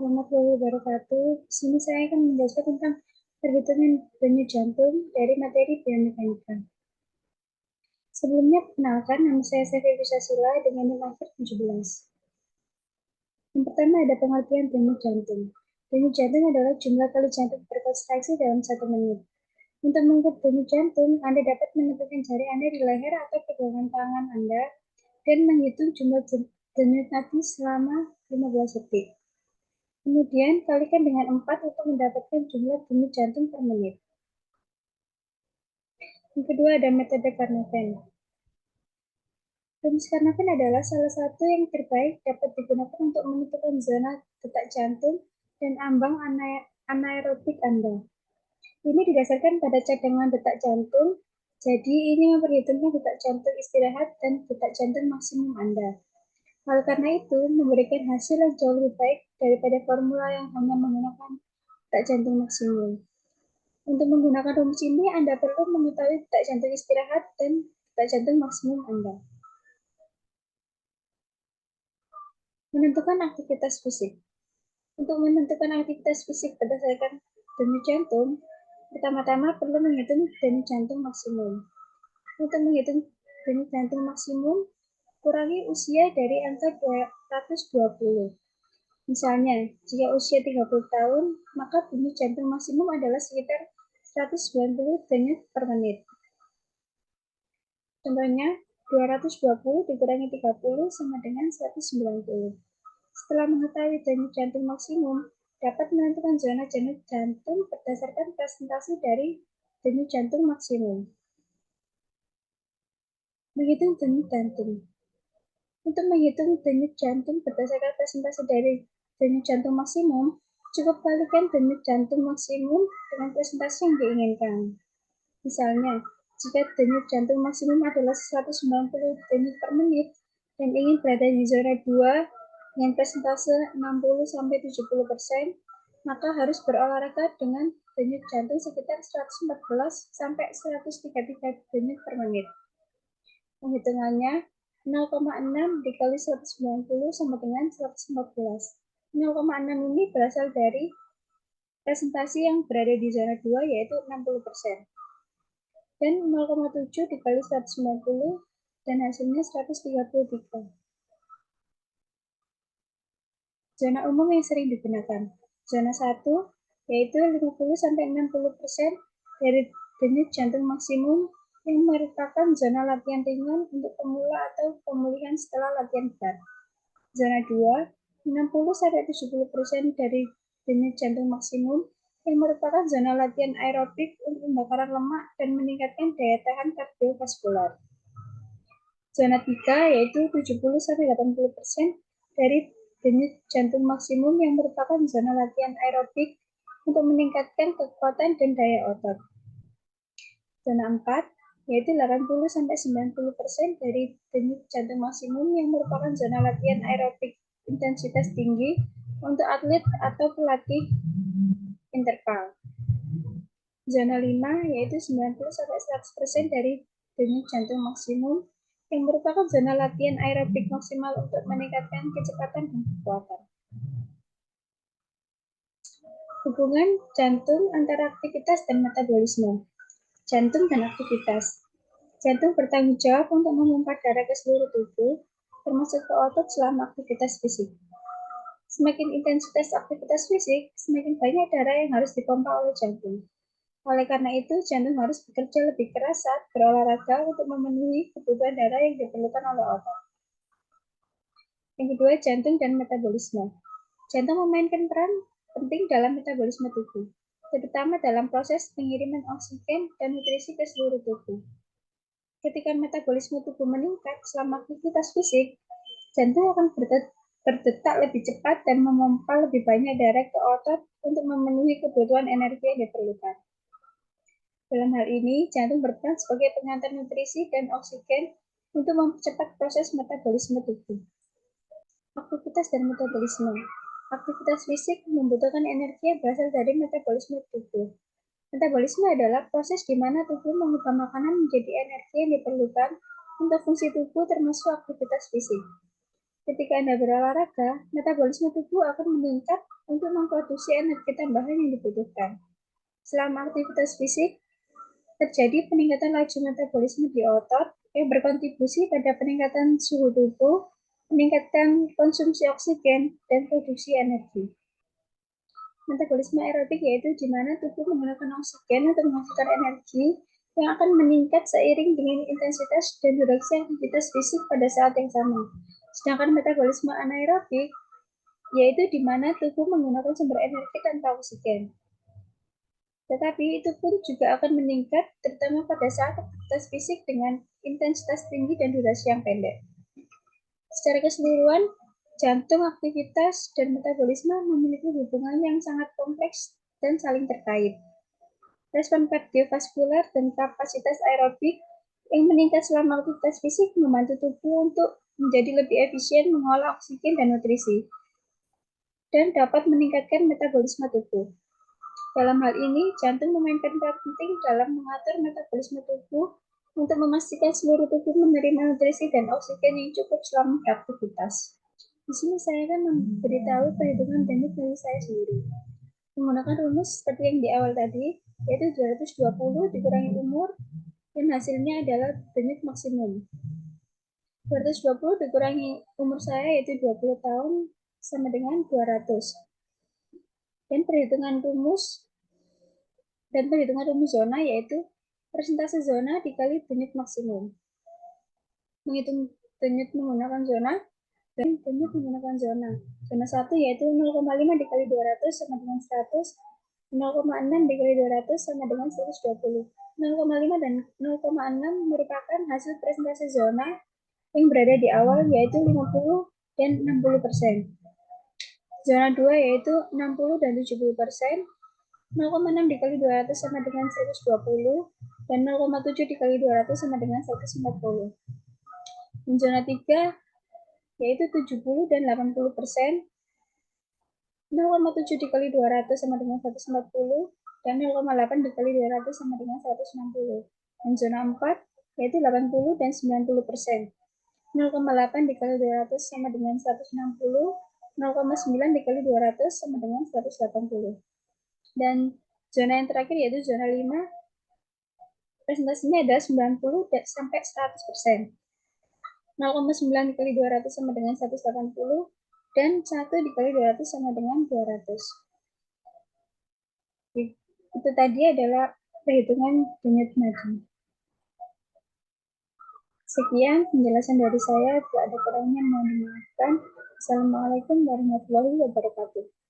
warahmatullahi wabarakatuh. Di sini saya akan menjelaskan tentang perhitungan denyut jantung dari materi biomekanika. Sebelumnya, perkenalkan, nama saya Sevi Wisasila dengan NIM akhir 17. Yang pertama ada pengertian denyut jantung. Denyut jantung adalah jumlah kali jantung berkontraksi dalam 1 menit. Untuk mengukur denyut jantung, Anda dapat menempelkan jari Anda di leher atau pegangan tangan Anda dan menghitung jumlah denyut nadi selama 15 detik. Kemudian, kalikan dengan 4 untuk mendapatkan jumlah denyut jantung per menit. Yang kedua, ada metode Carnavin. Rumus Carnavin adalah salah satu yang terbaik dapat digunakan untuk menentukan zona detak jantung dan ambang anaerobik Anda. Ini didasarkan pada cadangan detak jantung, jadi ini memperhitungkan detak jantung istirahat dan detak jantung maksimum Anda. Hal karena itu, memberikan hasil yang jauh lebih baik daripada formula yang hanya menggunakan detak jantung maksimum. Untuk menggunakan rumus ini, Anda perlu mengetahui detak jantung istirahat dan detak jantung maksimum Anda. Menentukan aktivitas fisik. Untuk menentukan aktivitas fisik berdasarkan denyut jantung, pertama-tama perlu menghitung denyut jantung maksimum. Untuk menghitung denyut jantung maksimum, kurangi usia dari angka 220. Misalnya, jika usia 30 tahun, maka denyut jantung maksimum adalah sekitar 190 denyut per menit. Contohnya, 220 dikurangi 30 sama dengan 190. Setelah mengetahui denyut jantung maksimum, dapat menentukan zona denyut jantung berdasarkan presentasi dari denyut jantung maksimum. Menghitung denyut jantung. Untuk menghitung denyut jantung berdasarkan presentasi dari denyut jantung maksimum, cukup kalikan denyut jantung maksimum dengan presentasi yang diinginkan. Misalnya, jika denyut jantung maksimum adalah 190 denyut per menit dan ingin berada di zona 2 dengan presentase 60-70%, maka harus berolahraga dengan denyut jantung sekitar 114-133 denyut per menit. Penghitungannya 0,6 dikali 190 sama dengan 114. 0,6 ini berasal dari presentasi yang berada di zona 2 yaitu 60%. Dan 0,7 dikali 190 dan hasilnya 133. Zona umum yang sering digunakan. Zona 1 yaitu 50-60% dari denyut jantung maksimum yang merupakan zona latihan ringan untuk pemula atau pemulihan setelah latihan berat. Zona 2, 60-70% dari denyut jantung maksimum yang merupakan zona latihan aerobik untuk pembakaran lemak dan meningkatkan daya tahan kardiovaskular. Zona 3 yaitu 70-80% dari denyut jantung maksimum yang merupakan zona latihan aerobik untuk meningkatkan kekuatan dan daya otot. Zona 4 yaitu 80-90% dari denyut jantung maksimum yang merupakan zona latihan aerobik intensitas tinggi untuk atlet atau pelatih interval. Zona 5 yaitu 90-100% dari denyut jantung maksimum yang merupakan zona latihan aerobik maksimal untuk meningkatkan kecepatan dan kekuatan. Hubungan jantung antara aktivitas dan metabolisme. Jantung dan aktivitas. Jantung bertanggung jawab untuk memompa darah ke seluruh tubuh, termasuk ke otot selama aktivitas fisik. Semakin intensitas aktivitas fisik, semakin banyak darah yang harus dipompa oleh jantung. Oleh karena itu, jantung harus bekerja lebih keras saat berolahraga untuk memenuhi kebutuhan darah yang diperlukan oleh otot. Yang kedua, jantung dan metabolisme. Jantung memainkan peran penting dalam metabolisme tubuh, terutama dalam proses pengiriman oksigen dan nutrisi ke seluruh tubuh. Ketika metabolisme tubuh meningkat selama aktivitas fisik, jantung akan berdetak lebih cepat dan memompa lebih banyak darah ke otot untuk memenuhi kebutuhan energi yang diperlukan. Dalam hal ini, jantung berperan sebagai pengantar nutrisi dan oksigen untuk mempercepat proses metabolisme tubuh. Aktivitas dan metabolisme. Aktivitas fisik membutuhkan energi yang berasal dari metabolisme tubuh. Metabolisme adalah proses di mana tubuh mengubah makanan menjadi energi yang diperlukan untuk fungsi tubuh termasuk aktivitas fisik. Ketika Anda berolahraga, metabolisme tubuh akan meningkat untuk memproduksi energi tambahan yang dibutuhkan. Selama aktivitas fisik, terjadi peningkatan laju metabolisme di otot yang berkontribusi pada peningkatan suhu tubuh, meningkatkan konsumsi oksigen, dan produksi energi. Metabolisme aerobik yaitu di mana tubuh menggunakan oksigen untuk menghasilkan energi yang akan meningkat seiring dengan intensitas dan durasi aktivitas fisik pada saat yang sama. Sedangkan metabolisme anaerobik yaitu di mana tubuh menggunakan sumber energi tanpa oksigen. Tetapi itu pun juga akan meningkat terutama pada saat aktivitas fisik dengan intensitas tinggi dan durasi yang pendek. Secara keseluruhan, jantung, aktivitas, dan metabolisme memiliki hubungan yang sangat kompleks dan saling terkait. Respon kardiovaskuler dan kapasitas aerobik yang meningkat selama aktivitas fisik membantu tubuh untuk menjadi lebih efisien mengolah oksigen dan nutrisi, dan dapat meningkatkan metabolisme tubuh. Dalam hal ini, jantung memainkan peran penting dalam mengatur metabolisme tubuh untuk memastikan seluruh tubuh menerima nutrisi dan oksigen yang cukup selama beraktivitas. Di sini saya akan memberitahu perhitungan teknik dari saya sendiri. Menggunakan rumus seperti yang di awal tadi, yaitu 220 dikurangi umur, dan hasilnya adalah denyut maksimum. 220 dikurangi umur saya, yaitu 20 tahun, sama dengan 200. Dan perhitungan rumus zona yaitu persentase zona dikali denyut maksimum. Menghitung denyut menggunakan zona dan denyut menggunakan zona. Zona 1 yaitu 0,5 dikali 200 sama dengan 100, 0,6 dikali 200 sama dengan 120. 0,5 dan 0,6 merupakan hasil persentase zona yang berada di awal yaitu 50 dan 60%. Zona 2 yaitu 60 dan 70%. 0,6 dikali 200 sama dengan 120 dan 0,7 dikali 200 sama dengan 140. Dan zona 3 yaitu 70 dan 80%. 0,7 dikali 200 sama dengan 140 dan 0,8 dikali 200 sama dengan 160. Dan zona 4 yaitu 80 dan 90%. 0,8 dikali 200 sama dengan 160, 0,9 dikali 200 sama dengan 180. Dan zona yang terakhir yaitu zona 5, presentasinya adalah 90 sampai 100%. 0,9 dikali 200 sama dengan 180, dan 1 dikali 200 sama dengan 200. Itu tadi adalah perhitungan denyut nadi. Sekian penjelasan dari saya. Jika ada kurangnya mohon dimaafkan. Assalamualaikum warahmatullahi wabarakatuh.